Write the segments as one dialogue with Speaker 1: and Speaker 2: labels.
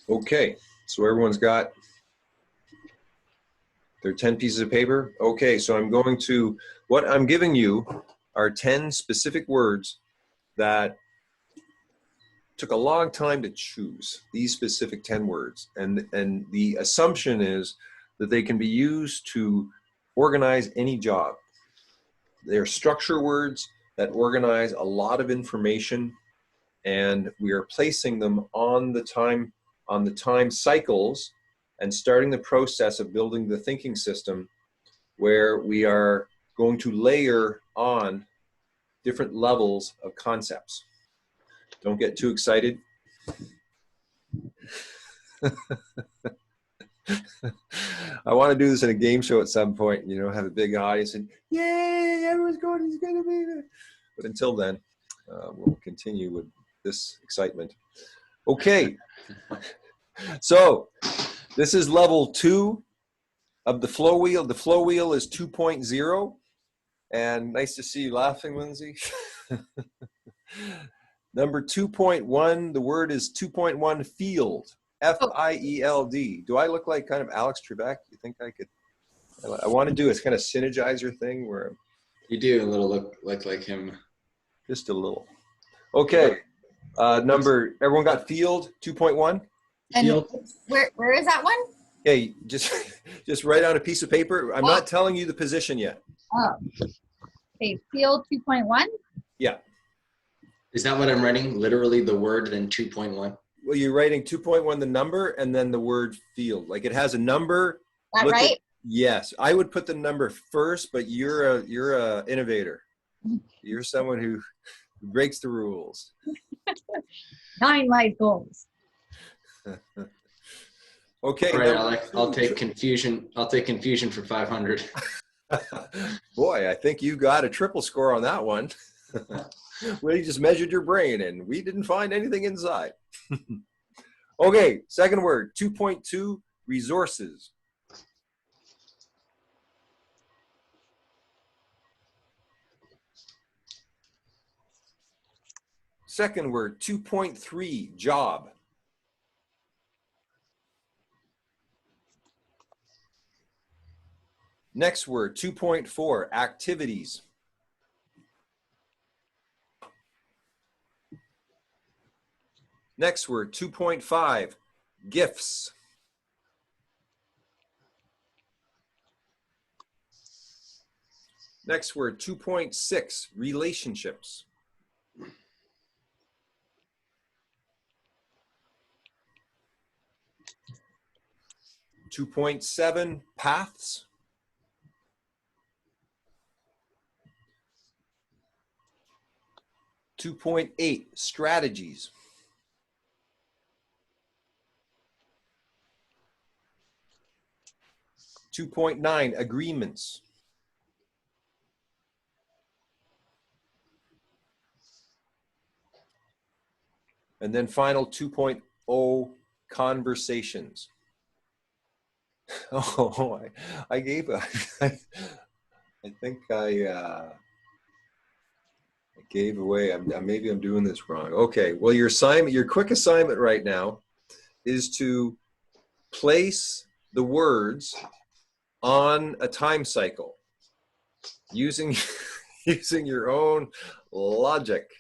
Speaker 1: Okay, so everyone's got their 10 pieces of paper. Okay, so what I'm giving you are 10 specific words that took a long time to choose, these specific 10 words. And the assumption is that they can be used to organize any job. They're structure words that organize a lot of information, and we are placing them on the time cycles and starting the process of building the thinking system where we are going to layer on different levels of concepts. Don't get too excited. I want to do this in a game show at some point, have a big audience and yay, everyone's going to be there. But until then, we'll continue with this excitement. Okay, so this is level 2 of the flow wheel. The flow wheel is 2.0, and nice to see you laughing, Lindsay. Number 2.1, the word is 2.1 field, F-I-E-L-D. Do I look like kind of Alex Trebek? You think I could? I want to do a kind of synergizer thing where
Speaker 2: you do a little look like him.
Speaker 1: Just a little. Okay. Everyone got field 2.1?
Speaker 3: And where is that one?
Speaker 1: Hey, just write on a piece of paper. I'm not telling you the position yet.
Speaker 3: Oh. Okay, field 2.1?
Speaker 1: Yeah.
Speaker 2: Is that what I'm writing? Literally the word, then 2.1?
Speaker 1: Well, you're writing 2.1, the number, and then the word field. Like it has a number.
Speaker 3: That right?
Speaker 1: Yes. I would put the number first, but you're a innovator. You're someone who breaks the rules.
Speaker 3: 9 life goals.
Speaker 1: Okay.
Speaker 2: All right, I'll take confusion. I'll take confusion for 500.
Speaker 1: Boy, I think you got a triple score on that one. We just measured your brain and we didn't find anything inside. Okay, second word, 2.2, resources. Second word, 2.3, job. Next word, 2.4, activities. Next word, 2.5, gifts. Next word, 2.6, relationships. Two 2.7, paths. 2.8, strategies. 2.9, agreements. And then final 2.0, conversations. Oh, I gave a, I think I gave away, maybe I'm doing this wrong. Okay, well your quick assignment right now is to place the words on a time cycle using your own logic.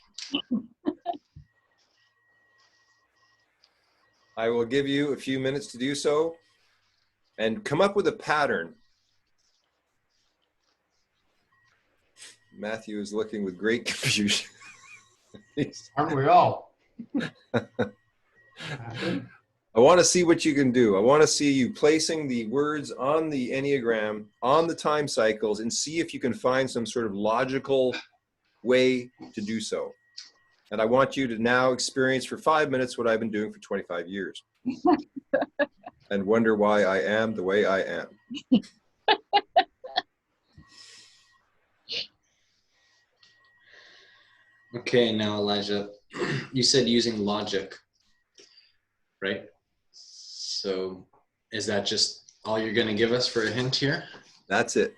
Speaker 1: I will give you a few minutes to do so and come up with a pattern. Matthew is looking with great confusion.
Speaker 4: Aren't we all?
Speaker 1: I want to see what you can do. I want to see you placing the words on the Enneagram, on the time cycles, and see if you can find some sort of logical way to do so. And I want you to now experience for 5 minutes what I've been doing for 25 years. And wonder why I am the way I am.
Speaker 2: Okay, now Elijah, you said using logic, right? So is that just all you're going to give us for a hint here?
Speaker 1: That's it.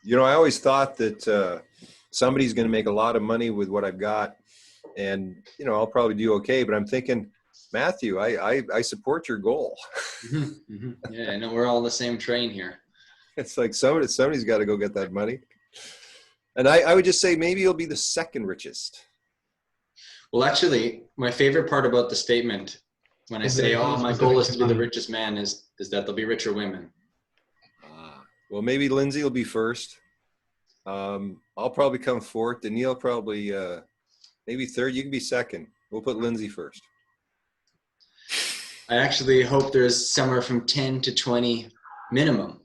Speaker 1: I always thought that somebody's going to make a lot of money with what I've got, and I'll probably do okay. But I'm thinking, Matthew, I support your goal.
Speaker 2: Yeah, I know we're all the same train here.
Speaker 1: It's like somebody's got to go get that money. And I would just say maybe you'll be the second richest.
Speaker 2: Well, actually, my favorite part about the statement when I say, "Oh, my goal is to be the richest man," is that there'll be richer women.
Speaker 1: Well, maybe Lindsay will be first. I'll probably come fourth. Danielle probably maybe third. You can be second. We'll put Lindsay first.
Speaker 2: I actually hope there's somewhere from 10 to 20 minimum,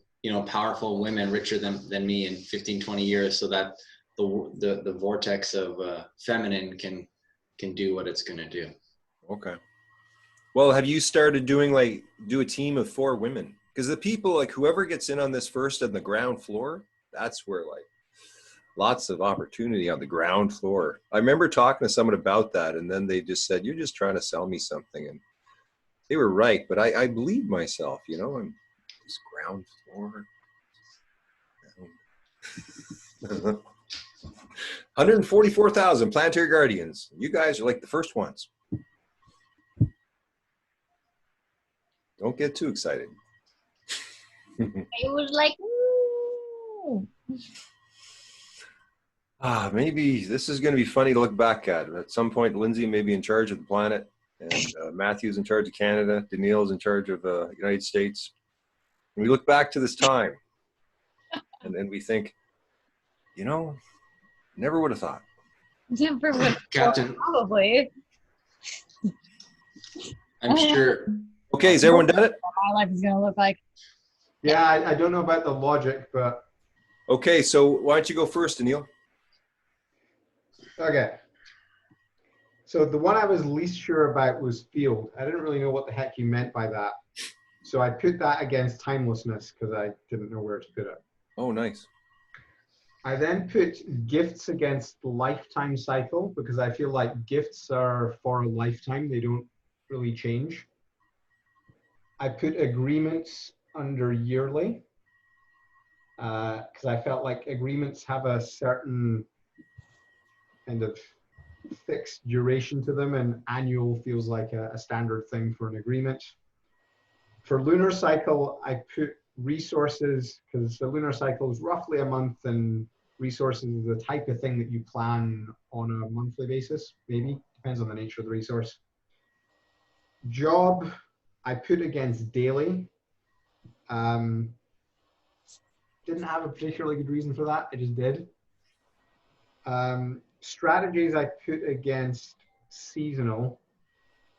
Speaker 2: powerful women richer than me in 15, 20 years, so that the vortex of feminine can do what it's going to do.
Speaker 1: Okay. Well, have you started doing do a team of 4 women? Because the people, whoever gets in on this first on the ground floor, that's where lots of opportunity on the ground floor. I remember talking to someone about that, and then they just said, "You're just trying to sell me something." And they were right, but I believe myself, I'm this ground floor. 144,000 Planetary Guardians. You guys are like the first ones. Don't get too excited.
Speaker 3: It was like, ooh.
Speaker 1: Maybe this is going to be funny to look back at. At some point, Lindsay may be in charge of the planet, and Matthew's in charge of Canada. Danielle's in charge of the United States. And we look back to this time, and then we think, never would have thought.
Speaker 3: Never would.
Speaker 2: Captain,
Speaker 3: Probably.
Speaker 2: I'm sure.
Speaker 1: Okay, has everyone done it?
Speaker 3: My life is going to look like.
Speaker 4: Yeah, I don't know about the logic, but
Speaker 1: Okay, so why don't you go first, Danielle?
Speaker 4: okay. So the one I was least sure about was field. I didn't really know what the heck you meant by that. So I put that against timelessness because I didn't know where to put it.
Speaker 1: Oh, nice.
Speaker 4: I then put gifts against lifetime cycle because I feel like gifts are for a lifetime. They don't really change. I put agreements under yearly because I felt like agreements have a certain kind of fixed duration to them, and annual feels like a standard thing for an agreement. For lunar cycle, I put resources because the lunar cycle is roughly a month, and resources is the type of thing that you plan on a monthly basis, maybe. Depends on the nature of the resource. Job, I put against daily. Didn't have a particularly good reason for that. I just did. Strategies I put against seasonal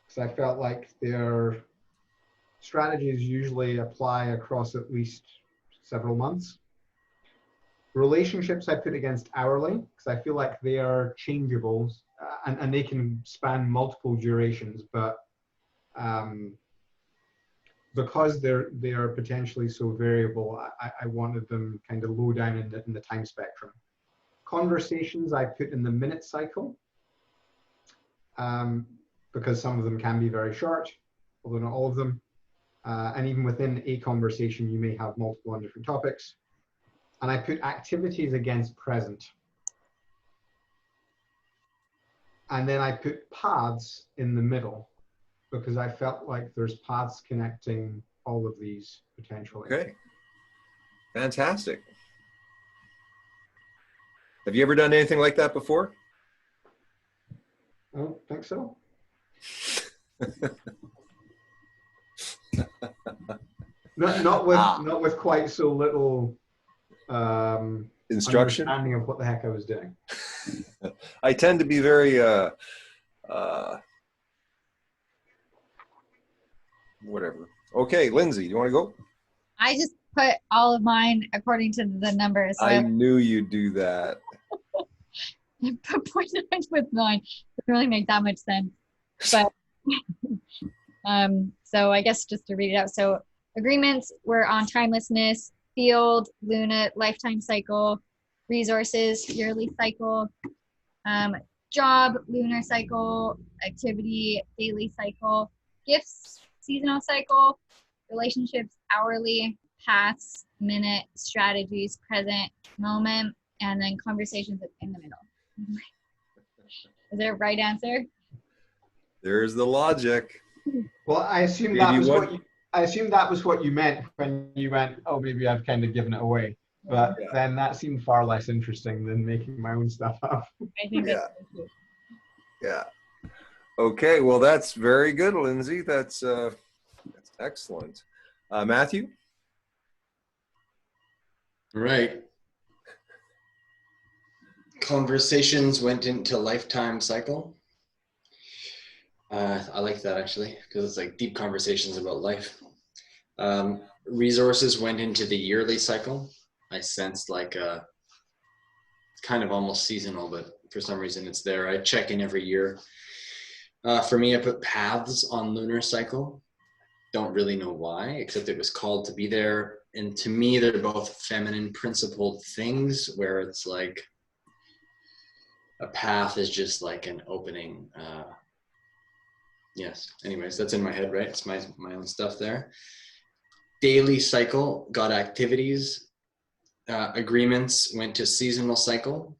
Speaker 4: because I felt like their strategies usually apply across at least several months. Relationships I put against hourly because I feel like they are changeable and they can span multiple durations, but because they are potentially so variable, I wanted them kind of low down in the time spectrum. Conversations I put in the minute cycle because some of them can be very short, although not all of them. And even within a conversation, you may have multiple on different topics. And I put activities against present. And then I put paths in the middle because I felt like there's paths connecting all of these potentially.
Speaker 1: Okay. Fantastic. Have you ever done anything like that before?
Speaker 4: I don't think so. Not with quite so little
Speaker 1: Instruction?
Speaker 4: understanding of what the heck I was doing.
Speaker 1: I tend to be very whatever. Okay, Lindsay, do you want to go?
Speaker 3: I just put all of mine according to the numbers. So
Speaker 1: I knew you'd do that.
Speaker 3: I put 0.9 with 9. Doesn't really make that much sense. But so I guess just to read it out. So agreements were on timelessness, field, Luna, lifetime cycle, resources, yearly cycle, job, lunar cycle, activity, daily cycle, gifts, seasonal cycle, relationships, hourly, paths, minute, strategies, present, moment, and then conversations in the middle. Is there a right answer?
Speaker 1: There's the logic.
Speaker 4: Well, I assume that was what you meant when you went, oh, maybe I've kind of given it away. But
Speaker 1: Yeah.
Speaker 4: then that seemed far less interesting than making my own stuff up.
Speaker 3: I think
Speaker 1: Yeah.
Speaker 3: that's true.
Speaker 1: Yeah. Okay. Well, that's very good, Lindsay. That's excellent. Matthew?
Speaker 2: Right. Conversations went into lifetime cycle. I like that actually, because it's like deep conversations about life. Resources went into the yearly cycle. I sensed like kind of almost seasonal, but for some reason it's there. I check in every year. For me, I put paths on lunar cycle. Don't really know why, except it was called to be there. And to me, they're both feminine principled things where it's like a path is just like an opening. Yes. Anyways, that's in my head, right? It's my own stuff there. Daily cycle got activities. Agreements went to seasonal cycle.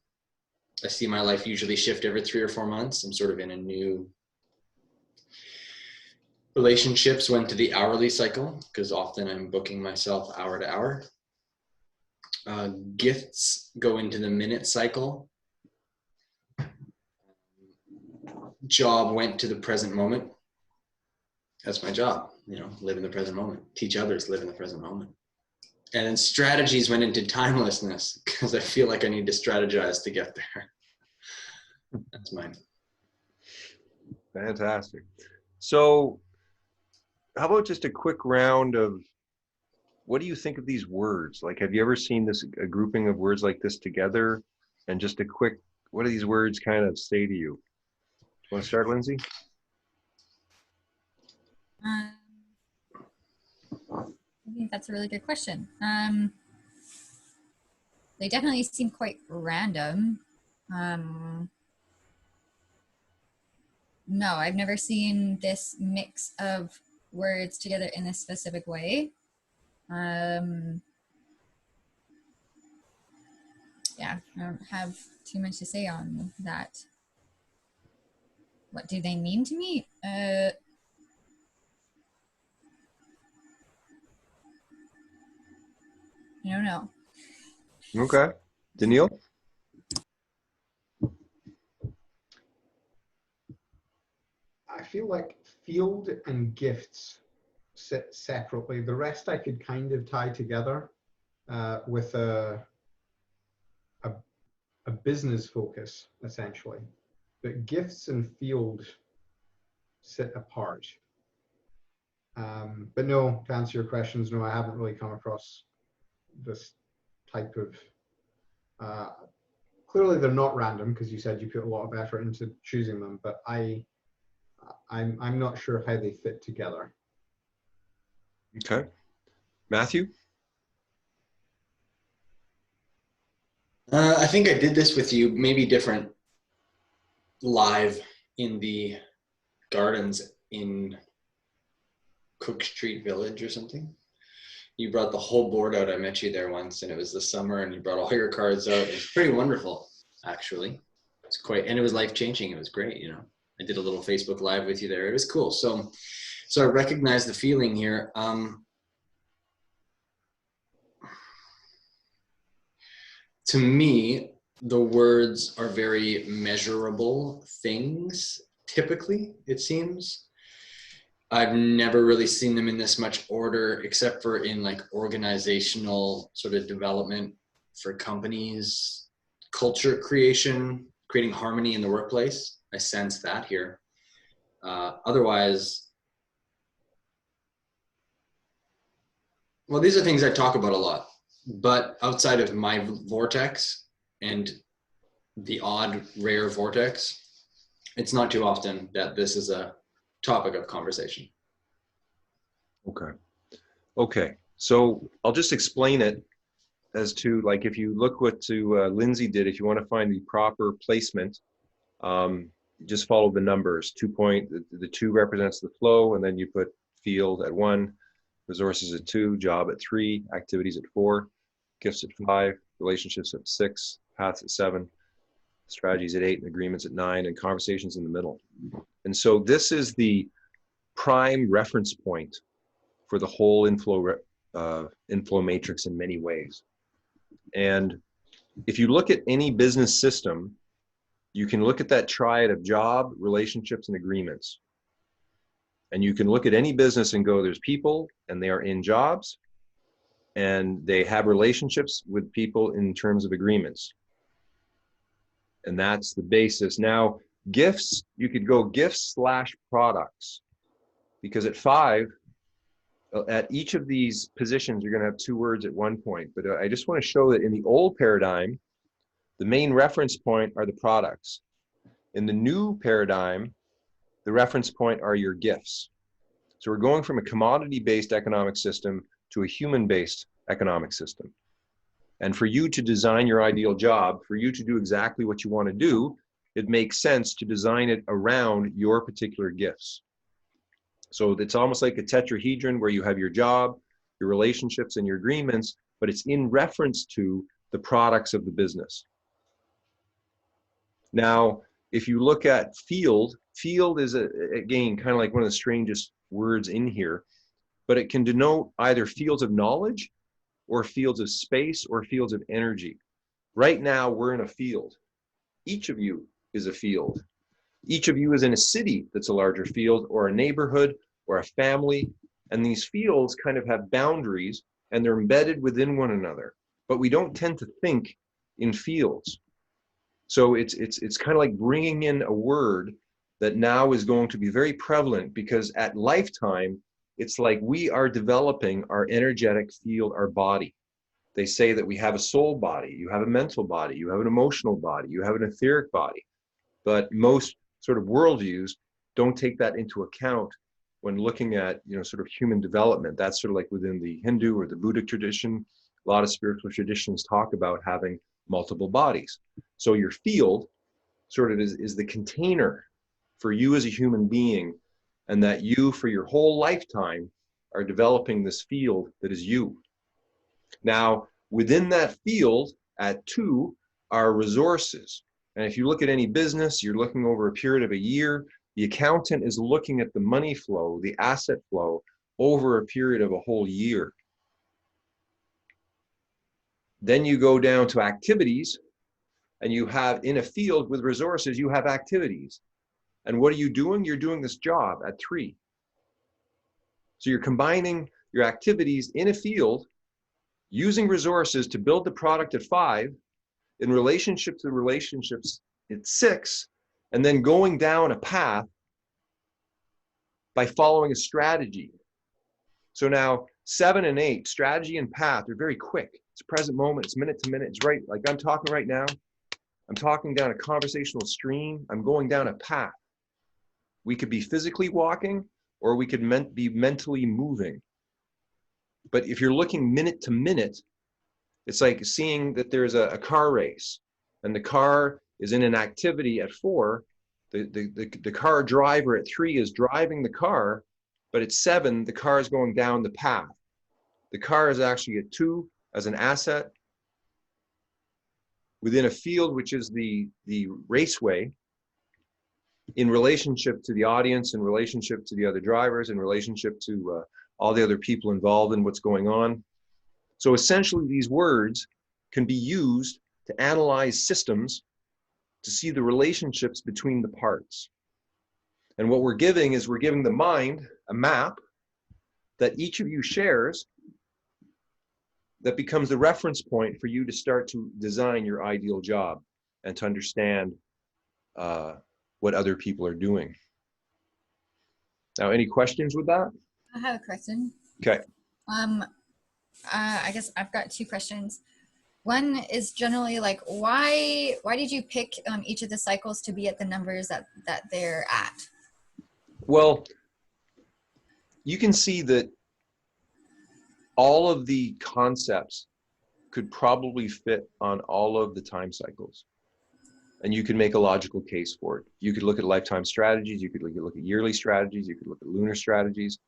Speaker 2: I see my life usually shift every 3 or 4 months. I'm sort of in a new. Relationships went to the hourly cycle because often I'm booking myself hour to hour. Gifts go into the minute cycle. Job went to the present moment. That's my job, live in the present moment. Teach others, live in the present moment. And then strategies went into timelessness because I feel like I need to strategize to get there. That's mine.
Speaker 1: Fantastic. So how about just a quick round of what do you think of these words? Like, have you ever seen a grouping of words like this together? And just a quick, what do these words kind of say to you? Want to start, Lindsay?
Speaker 3: I think that's a really good question. They definitely seem quite random. No, I've never seen this mix of words together in this specific way. Yeah, I don't have too much to say on that. What do they mean to me? I don't know.
Speaker 1: Okay. Daniil?
Speaker 4: I feel like field and gifts sit separately. The rest I could kind of tie together with a business focus, essentially. But gifts and field sit apart. But no, to answer your questions, no, I haven't really come across this type of. Clearly, they're not random because you said you put a lot of effort into choosing them. But I'm not sure how they fit together.
Speaker 1: Okay. Matthew?
Speaker 2: I think I did this with you, maybe different, live in the gardens in Cook Street Village or something. You brought the whole board out. I met you there once, and it was the summer, and you brought all your cards out. It was pretty wonderful, actually. It's quite, and it was life-changing. It was great, I did a little Facebook Live with you there. It was cool. So I recognize the feeling here. To me, the words are very measurable things, typically, it seems. I've never really seen them in this much order, except for in like organizational sort of development for companies, culture creation, creating harmony in the workplace. I sense that here. Otherwise, well, these are things I talk about a lot, but outside of my vortex and the odd, rare vortex, it's not too often that this is a topic of conversation.
Speaker 1: Okay. So I'll just explain it as to, like, if you look what Lindsay did, if you want to find the proper placement, just follow the numbers. The 2 represents the flow, and then you put field at 1, resources at 2, job at 3, activities at 4, gifts at 5, relationships at 6, paths at 7, strategies at 8, and agreements at 9, and conversations in the middle. And so this is the prime reference point for the whole inflow matrix in many ways. And if you look at any business system, you can look at that triad of job, relationships, and agreements. And you can look at any business and go, there's people, and they are in jobs, and they have relationships with people in terms of agreements. And that's the basis. Now, gifts, you could go gifts/products, because at 5, at each of these positions, you're going to have 2 words at one point. But I just want to show that in the old paradigm, the main reference point are the products. In the new paradigm, the reference point are your gifts. So we're going from a commodity-based economic system to a human-based economic system. And for you to design your ideal job, for you to do exactly what you want to do, it makes sense to design it around your particular gifts. So it's almost like a tetrahedron where you have your job, your relationships, and your agreements, but it's in reference to the products of the business. Now, if you look at field is, again, kind of like one of the strangest words in here, but it can denote either fields of knowledge or fields of space or fields of energy. Right now, we're in a field. Each of you is a field. Each of you is in a city that's a larger field, or a neighborhood, or a family, and these fields kind of have boundaries, and they're embedded within one another, but we don't tend to think in fields. So it's kind of like bringing in a word that now is going to be very prevalent, because at lifetime, it's like we are developing our energetic field, our body. They say that we have a soul body, you have a mental body, you have an emotional body, you have an etheric body. But most sort of worldviews don't take that into account when looking at, sort of human development. That's sort of like within the Hindu or the Buddhist tradition. A lot of spiritual traditions talk about having multiple bodies. So your field sort of is the container for you as a human being, and that you, for your whole lifetime, are developing this field that is you. Now, within that field, at 2, are resources. And if you look at any business, you're looking over a period of a year, the accountant is looking at the money flow, the asset flow, over a period of a whole year. Then you go down to activities, and you have, in a field with resources, you have activities. And what are you doing? You're doing this job at 3. So you're combining your activities in a field, using resources to build the product at 5, in relationship to relationships at 6, and then going down a path by following a strategy. So now 7 and 8, strategy and path, are very quick. It's present moment, it's minute to minute, it's right, like I'm talking right now. I'm talking down a conversational stream, I'm going down a path. We could be physically walking, or we could be mentally moving. But if you're looking minute to minute, it's like seeing that there's a car race, and the car is in an activity at 4. The car driver at 3 is driving the car, but at 7, the car is going down the path. The car is actually at 2 as an asset within a field, which is the raceway, in relationship to the audience, in relationship to the other drivers, in relationship to all the other people involved in what's going on. So essentially, these words can be used to analyze systems, to see the relationships between the parts. And what we're giving the mind a map that each of you shares, that becomes the reference point for you to start to design your ideal job and to understand what other people are doing. Now, any questions with that?
Speaker 3: I have a question.
Speaker 1: Okay.
Speaker 3: I guess I've got 2 questions. One is generally like, why did you pick each of the cycles to be at the numbers that they're at?
Speaker 1: Well, you can see that all of the concepts could probably fit on all of the time cycles. And you can make a logical case for it. You could look at lifetime strategies, you could look at yearly strategies, you could look at lunar strategies.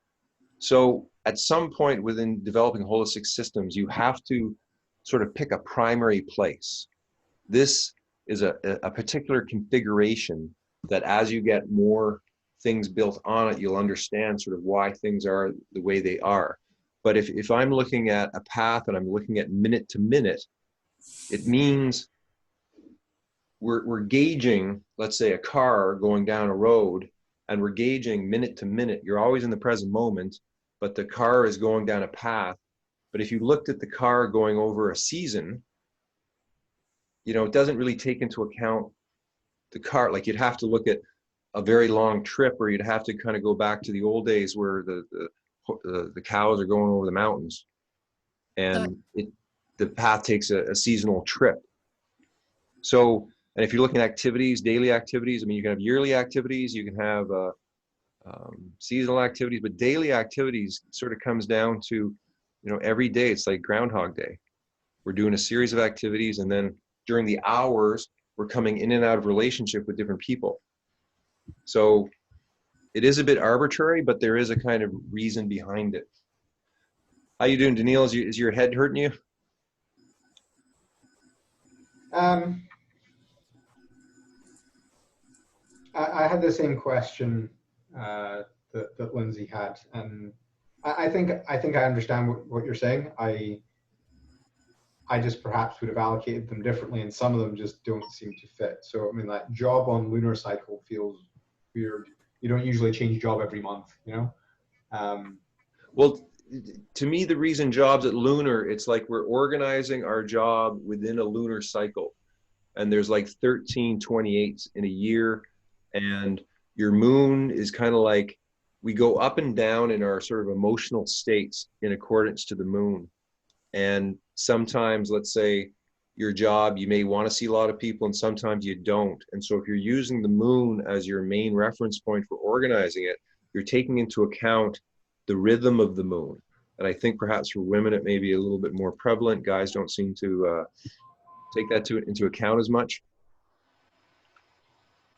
Speaker 1: So at some point within developing holistic systems, you have to sort of pick a primary place. This is a particular configuration that as you get more things built on it, you'll understand sort of why things are the way they are. But if I'm looking at a path and I'm looking at minute to minute, it means we're gauging, let's say, a car going down a road, and we're gauging minute to minute. You're always in the present moment, but the car is going down a path. But if you looked at the car going over a season, you know, it doesn't really take into account the car. Like you'd have to look at a very long trip, or you'd have to kind of go back to the old days where the cows are going over the mountains, and the path takes a seasonal trip. So, and if you're looking at activities, daily activities, I mean, you can have yearly activities, you can have seasonal activities, but daily activities sort of comes down to, you know, every day it's like Groundhog Day. We're doing a series of activities, and then during the hours, we're coming in and out of relationship with different people. So it is a bit arbitrary, but there is a kind of reason behind it. How you doing, Daniil? Is your head hurting you?
Speaker 4: I had the same question that Lindsay had, and I think I understand what you're saying. I just perhaps would have allocated them differently, and some of them just don't seem to fit. So I mean, like job on lunar cycle feels weird. You don't usually change job every month, you know.
Speaker 1: Well, to me, the reason jobs at lunar, it's like we're organizing our job within a lunar cycle, and there's like 13 28s in a year, and your moon is kind of like, we go up and down in our sort of emotional states in accordance to the moon. And sometimes, let's say, your job, you may want to see a lot of people, and sometimes you don't. And so if you're using the moon as your main reference point for organizing it, you're taking into account the rhythm of the moon. And I think perhaps for women, it may be a little bit more prevalent. Guys don't seem to take that into account as much.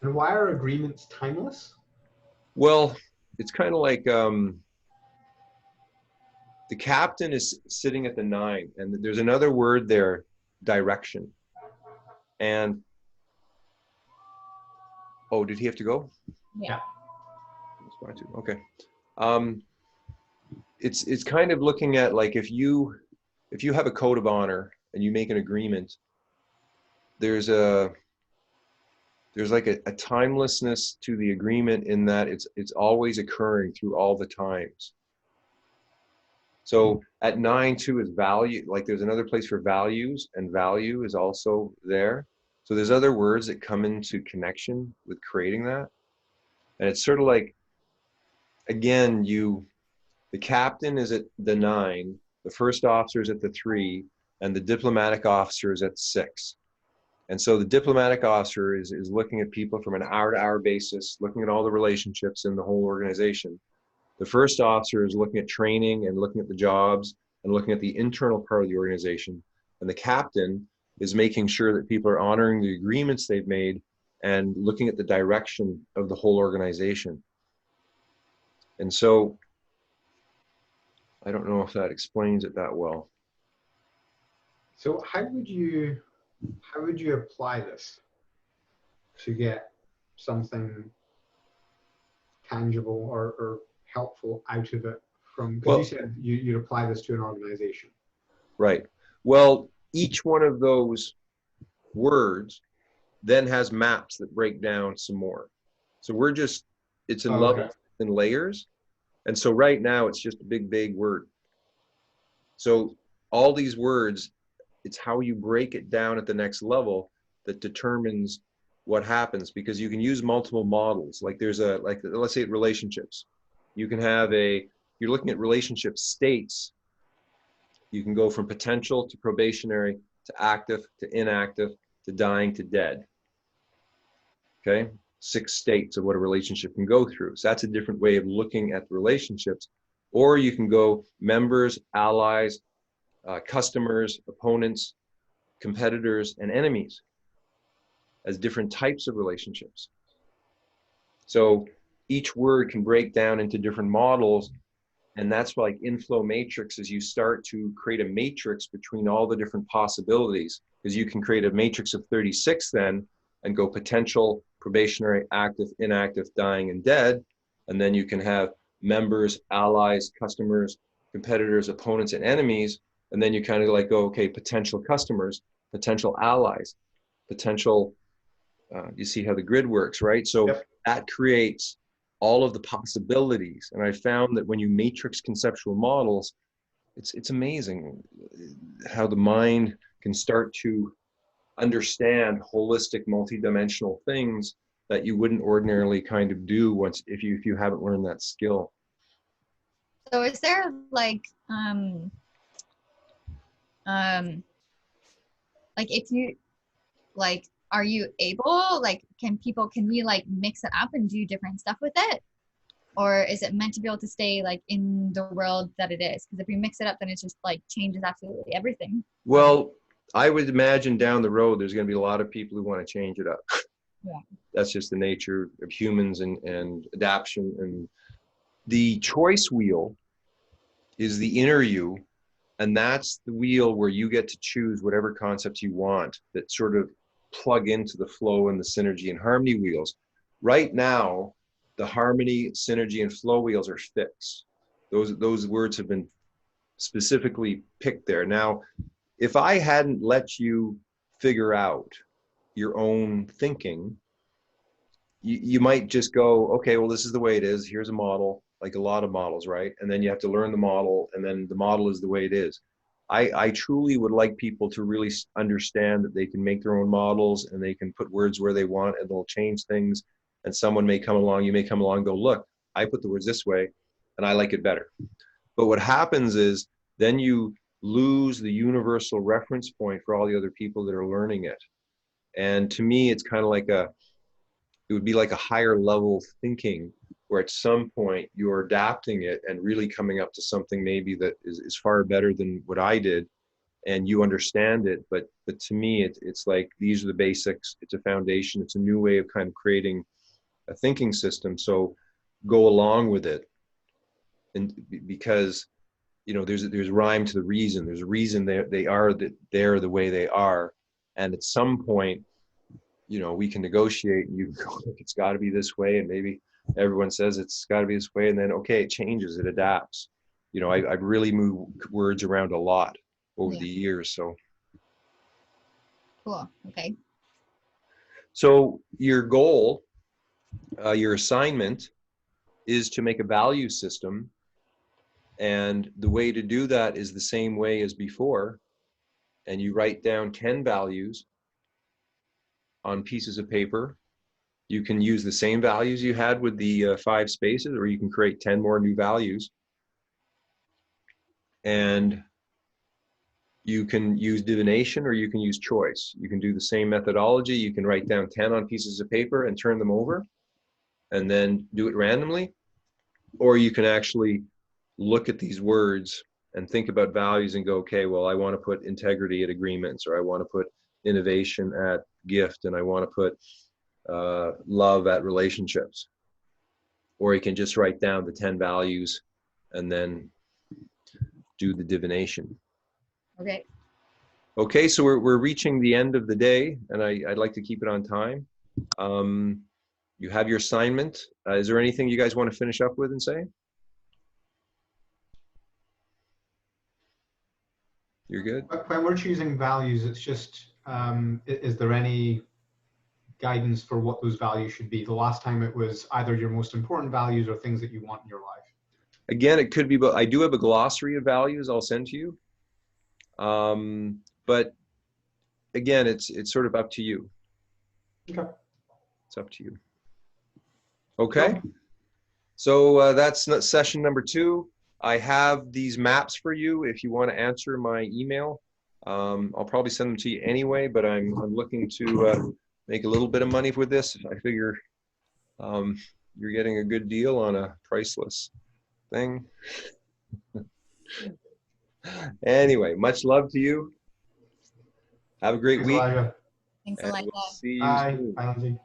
Speaker 4: And why are agreements timeless?
Speaker 1: Well, it's kind of like the captain is sitting at the 9, and there's another word there, direction. And oh, did he have to go?
Speaker 3: Yeah.
Speaker 1: Okay. It's kind of looking at, like, if you have a code of honor and you make an agreement, there's like a timelessness to the agreement, in that it's always occurring through all the times. So at 9 too is value. Like there's another place for values, and value is also there. So there's other words that come into connection with creating that. And it's sort of like, again, the captain is at the 9, the first officer is at the 3, and the diplomatic officer is at 6. And so the diplomatic officer is looking at people from an hour-to-hour basis, looking at all the relationships in the whole organization. The first officer is looking at training and looking at the jobs and looking at the internal part of the organization. And the captain is making sure that people are honoring the agreements they've made and looking at the direction of the whole organization. And so I don't know if that explains it that well.
Speaker 4: So how would you apply this to get something tangible or helpful out of it? From, because you said you'd apply this to an organization. Right.
Speaker 1: Well, each one of those words then has maps that break down some more. So it's in levels and layers. And so right now it's just a big, big word. So all these words, it's how you break it down at the next level that determines what happens, because you can use multiple models. Like let's say relationships. You can have you're looking at relationship states. You can go from potential to probationary to active to inactive to dying to dead. Okay, 6 states of what a relationship can go through. So that's a different way of looking at the relationships. Or you can go members, allies, customers, opponents, competitors, and enemies as different types of relationships. So each word can break down into different models, And that's why like INflow Matrix is you start to create a matrix between all the different possibilities, because you can create a matrix of 36 then and go potential, probationary, active, inactive, dying, and dead. And then you can have members, allies, customers, competitors, opponents, and enemies. And then you kind of like go, okay, potential customers, potential allies, potential, you see how the grid works, right? So
Speaker 4: Yep.
Speaker 1: that creates all of the possibilities. And I found that when you matrix conceptual models, it's amazing how the mind can start to understand holistic, multidimensional things that you wouldn't ordinarily kind of do once if you haven't learned that skill.
Speaker 3: So is there like if you like, are you able, like, can we like mix it up and do different stuff with it? Or is it meant to be able to stay like in the world that it is? Because if we mix it up, then it just like changes absolutely everything.
Speaker 1: Well, I would imagine down the road, there's going to be a lot of people who want to change it up.
Speaker 3: Yeah.
Speaker 1: That's just the nature of humans and adaptation. And the choice wheel is the inner you. And that's the wheel where you get to choose whatever concepts you want that sort of plug into the flow and the synergy and harmony wheels. Right now, the harmony, synergy, and flow wheels are fixed. Those words have been specifically picked there. Now, if I hadn't let you figure out your own thinking, you might just go, okay, well, this is the way it is. Here's a model, like a lot of models, right? And then you have to learn the model, and then the model is the way it is. I truly would like people to really understand that they can make their own models and they can put words where they want and they'll change things. And someone may come along, you may come along and go, look, I put the words this way and I like it better. But what happens is then you lose the universal reference point for all the other people that are learning it. And to me, it's kind of like it would be like a higher level thinking where at some point you're adapting it and really coming up to something maybe that is far better than what I did, and you understand it. But to me, it's like, these are the basics. It's a foundation. It's a new way of kind of creating a thinking system. So go along with it. And because, you know, there's rhyme to the reason. There's a reason they're the way they are. And at some point, you know, we can negotiate and you go, it's got to be this way. And maybe everyone says it's got to be this way. And then, okay, it changes, it adapts. You know, I've really moved words around a lot over the years. So.
Speaker 3: Cool. Okay.
Speaker 1: So your goal, your assignment is to make a value system. And the way to do that is the same way as before. And you write down 10 values on pieces of paper. You can use the same values you had with the 5 spaces, or you can create 10 more new values. And you can use divination or you can use choice. You can do the same methodology. You can write down 10 on pieces of paper and turn them over and then do it randomly. Or you can actually look at these words and think about values and go, okay, well, I want to put integrity at agreements, or I want to put innovation at gift, and I want to put love at relationships. Or you can just write down the 10 values and then do the divination.
Speaker 3: Okay.
Speaker 1: Okay, so we're reaching the end of the day, and I'd like to keep it on time. You have your assignment. Is there anything you guys want to finish up with and say? You're good?
Speaker 4: When we're choosing values, it's just, is there any guidance for what those values should be? The last time it was either your most important values or things that you want in your life.
Speaker 1: Again, it could be, but I do have a glossary of values I'll send to you. But again, it's sort of up to you.
Speaker 4: Okay.
Speaker 1: It's up to you. Okay. So that's session number 2. I have these maps for you if you want to answer my email. I'll probably send them to you anyway, but I'm looking to make a little bit of money with this. I figure you're getting a good deal on a priceless thing. Anyway, much love to you. Have a great week.
Speaker 4: Elijah.
Speaker 3: Thanks,
Speaker 1: And
Speaker 3: Elijah.
Speaker 1: we'll see you
Speaker 4: Bye.
Speaker 1: soon.
Speaker 4: Bye, Lindsay.